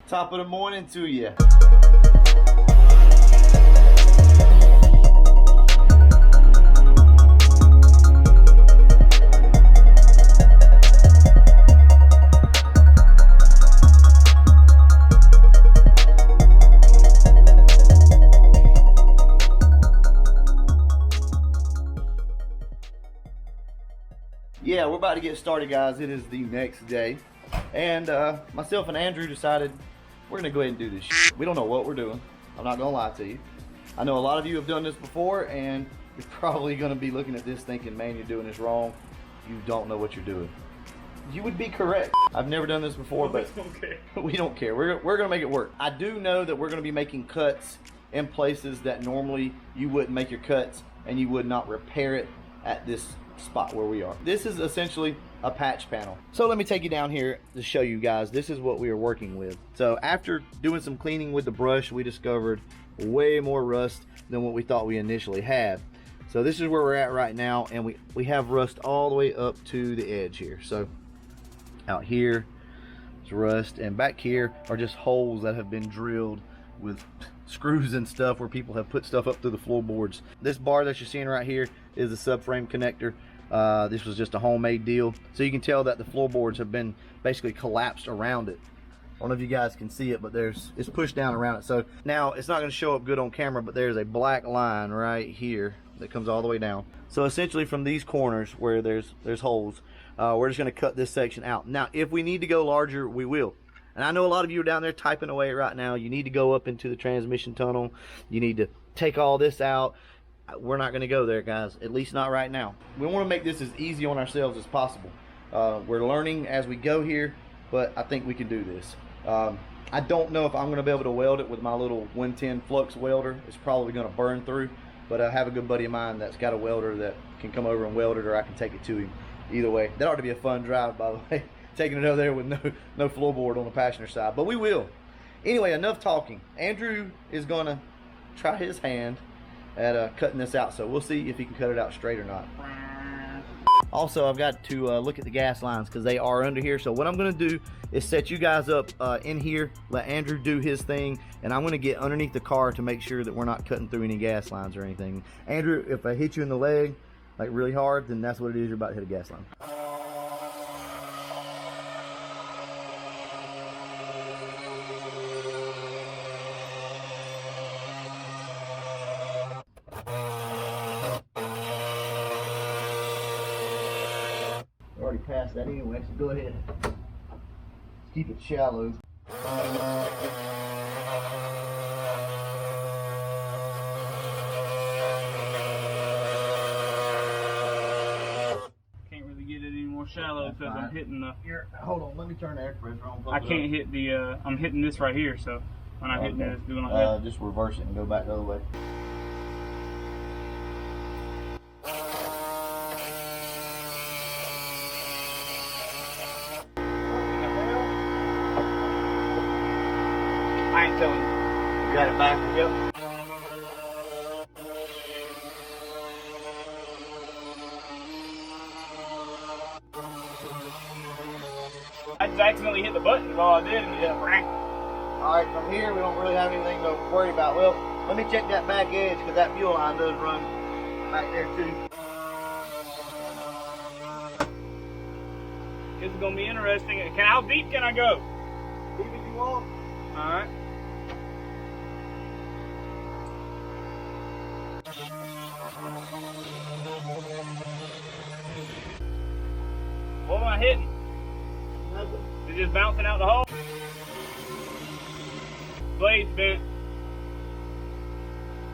Top of the morning to you. Yeah, we're about to get started, guys. It is the next day, and myself and Andrew decided we're gonna go ahead and do this shit. We don't know what we're doing. I'm not gonna lie to you. I know a lot of you have done this before, and you're probably gonna be looking at this thinking, man, you're doing this wrong. You don't know what you're doing. You would be correct. I've never done this before, but we don't care. We're gonna make it work. I do know that we're gonna be making cuts in places that normally you wouldn't make your cuts, and you would not repair it at this spot where we are. This is essentially a patch panel. So let me take you down here to show you guys. This is what we are working with. So after doing some cleaning with the brush, we discovered way more rust than what we thought we initially had. So this is where we're at right now, and we have rust all the way up to the edge here. So out here is rust, and back here are just holes that have been drilled with screws and stuff where people have put stuff up through the floorboards. This bar that you're seeing right here is the subframe connector. This was just a homemade deal, so you can tell that the floorboards have been basically collapsed around it. I don't know if you guys can see it, but it's pushed down around it. So now it's not going to show up good on camera, but there's a black line right here that comes all the way down. So essentially from these corners where there's holes, we're just going to cut this section out. Now if we need to go larger, we will. And I know a lot of you are down there typing away right now. You need to go up into the transmission tunnel. You need to take all this out. We're not going to go there, guys, at least not right now. We want to make this as easy on ourselves as possible. We're learning as we go here, but I think we can do this. I don't know if I'm going to be able to weld it with my little 110 flux welder. It's probably going to burn through, but I have a good buddy of mine that's got a welder that can come over and weld it, or I can take it to him. Either way, that ought to be a fun drive, by the way. Taking it over there with no floorboard on the passenger side, but we will. Anyway, enough talking. Andrew is gonna try his hand at cutting this out, so we'll see if he can cut it out straight or not. Also, I've got to look at the gas lines because they are under here. So what I'm gonna do is set you guys up in here, let Andrew do his thing, and I'm gonna get underneath the car to make sure that we're not cutting through any gas lines or anything. Andrew, if I hit you in the leg like really hard, then that's what it is. You're about to hit a gas line. Already passed that anyway, so go ahead. Keep it shallow. Can't really get it any more shallow because I'm hitting the. Here, hold on, let me turn the air pressure on. I can't hit the. I'm hitting this right here, so when I'm hitting it, it's doing like that. Just reverse it and go back the other way. I ain't telling you. You got it back? Yep. I just accidentally hit the button is all I did, and it just rang. Alright, from here we don't really have anything to worry about. Well, let me check that back edge because that fuel line does run back there too. This is gonna be interesting. How deep can I go? Deep as you want. Alright. What am I hitting? Nothing. It's just bouncing out the hole. Blade's bent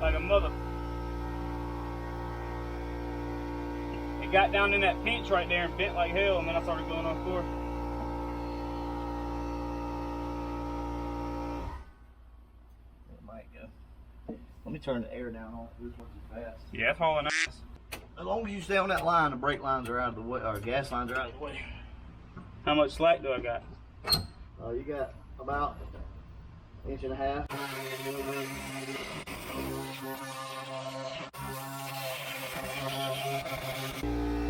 like a mother. It got down in that pinch right there and bent like hell, and then I started going on course. It might go. Let me turn the air down on this one too fast. Yeah, it's hauling ass. As long as you stay on that line, the brake lines are out of the way, or gas lines are out of the way. How much slack do I got? You got about an inch and a half.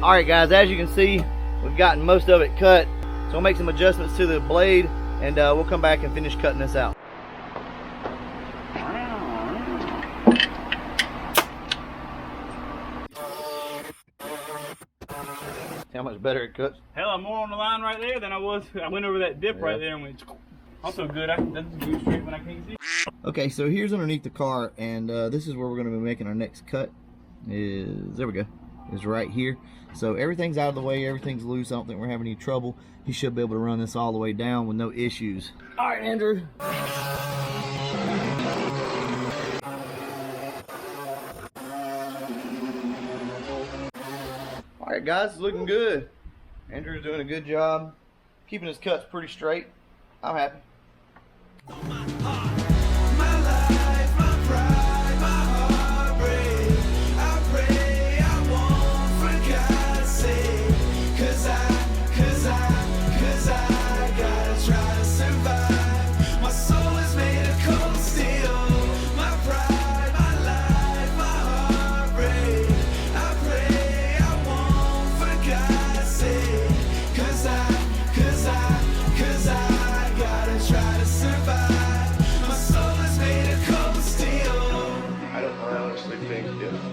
Alright guys, as you can see, we've gotten most of it cut. So we'll make some adjustments to the blade and we'll come back and finish cutting this out. How much better it cuts? Hell, I'm more on the line right there than I was. I went over that dip right there and went. Also good. That's good straight when I can't see. Okay, so here's underneath the car, and this is where we're going to be making our next cut. There we go. Is right here. So everything's out of the way. Everything's loose. I don't think we're having any trouble. He should be able to run this all the way down with no issues. All right, Andrew. All right, guys, it's looking good. Andrew's doing a good job keeping his cuts pretty straight. I'm happy.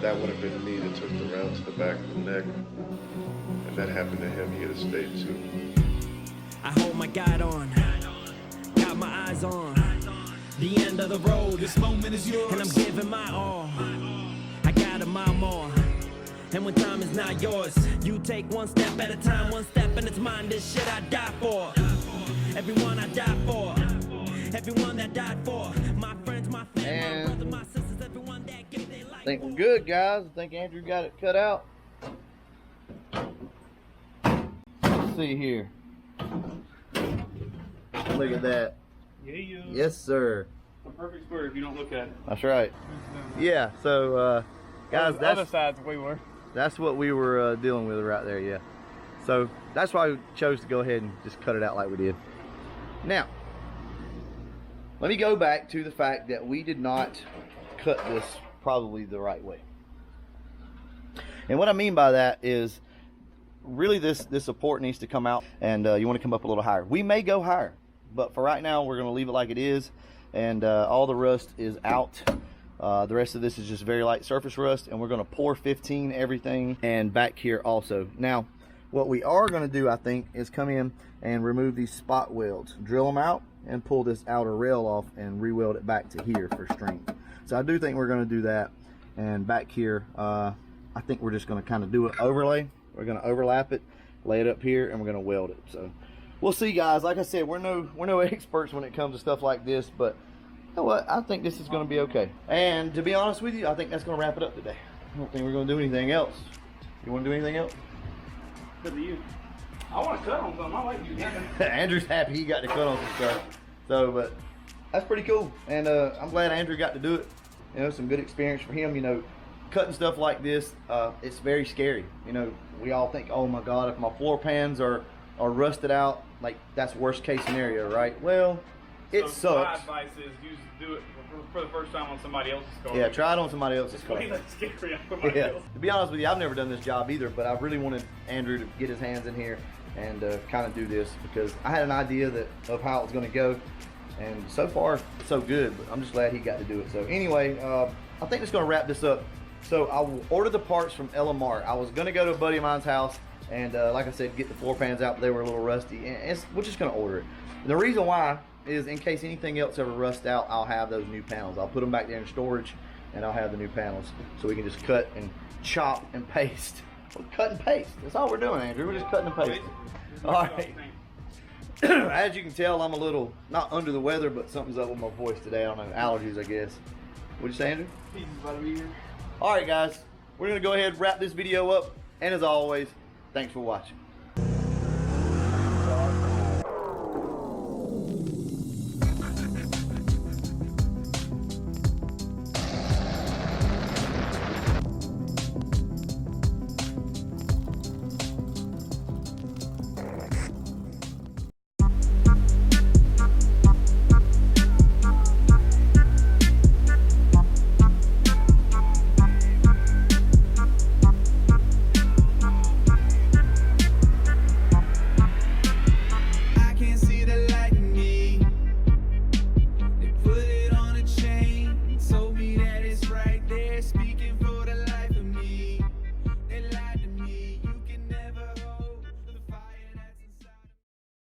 That would have been me that took the round to the back of the neck, and that happened to him. He'd have stayed too. I hold my guide on, got my eyes on the end of the road. This moment is yours, and I'm giving my all. I got a mile more, and when time is not yours, you take one step at a time, one step and it's mine. This shit I die for, everyone I die for, everyone that died for, my friends, my family, my brother, my sisters, everyone that gave their life. I think we're good, guys. I think Andrew got it cut out. Let's see here. Look at that. Yeah. Yes, sir. A perfect square if you don't look at it. That's right. Yeah, so guys, the other side's we were. That's what we were dealing with right there, yeah. So that's why we chose to go ahead and just cut it out like we did. Now, let me go back to the fact that we did not cut this probably the right way. And what I mean by that is really this support needs to come out, and you want to come up a little higher. We may go higher, but for right now we're going to leave it like it is, and all the rust is out. The rest of this is just very light surface rust, and we're going to pour 15 everything, and back here also. Now what we are going to do, I think, is come in and remove these spot welds, drill them out, and pull this outer rail off and re-weld it back to here for strength. So I do think we're going to do that. And back here, I think we're just going to kind of do an overlay. We're going to overlap it, lay it up here, and we're going to weld it. So we'll see, guys. Like I said, we're no experts when it comes to stuff like this, but you know what? I think this is going to be okay. And to be honest with you, I think that's going to wrap it up today. I don't think we're going to do anything else. You want to do anything else? Good to you. I want to cut on something. I like you. Andrew's happy he got to cut on some stuff. So, but that's pretty cool. And I'm glad Andrew got to do it. You know, some good experience for him. You know, cutting stuff like this, it's very scary. You know, we all think, oh my God, if my floor pans are rusted out, like that's worst case scenario, right? Well, it sucks. My advice is you do it for the first time on somebody else's car. Yeah, try it on somebody else's car. Way less scary on somebody else. To be honest with you, I've never done this job either, but I really wanted Andrew to get his hands in here and kind of do this because I had an idea of how it was going to go, and so far so good. But I'm just glad he got to do it. So anyway, I think it's going to wrap this up. So I will order the parts from LMR. I was going to go to a buddy of mine's house and like I said, get the floor pans out, but they were a little rusty, and we're just going to order it. And the reason why is in case anything else ever rusts out, I'll have those new panels. I'll put them back there in storage, and I'll have the new panels, so we can just cut and chop and paste. Well, cut and paste. That's all we're doing, Andrew. We're just cutting and pasting. All right. As you can tell, I'm a little, not under the weather, but something's up with my voice today. I don't know, allergies, I guess. What'd you say, Andrew? He's about to be here. All right, guys. We're going to go ahead and wrap this video up. And as always, thanks for watching.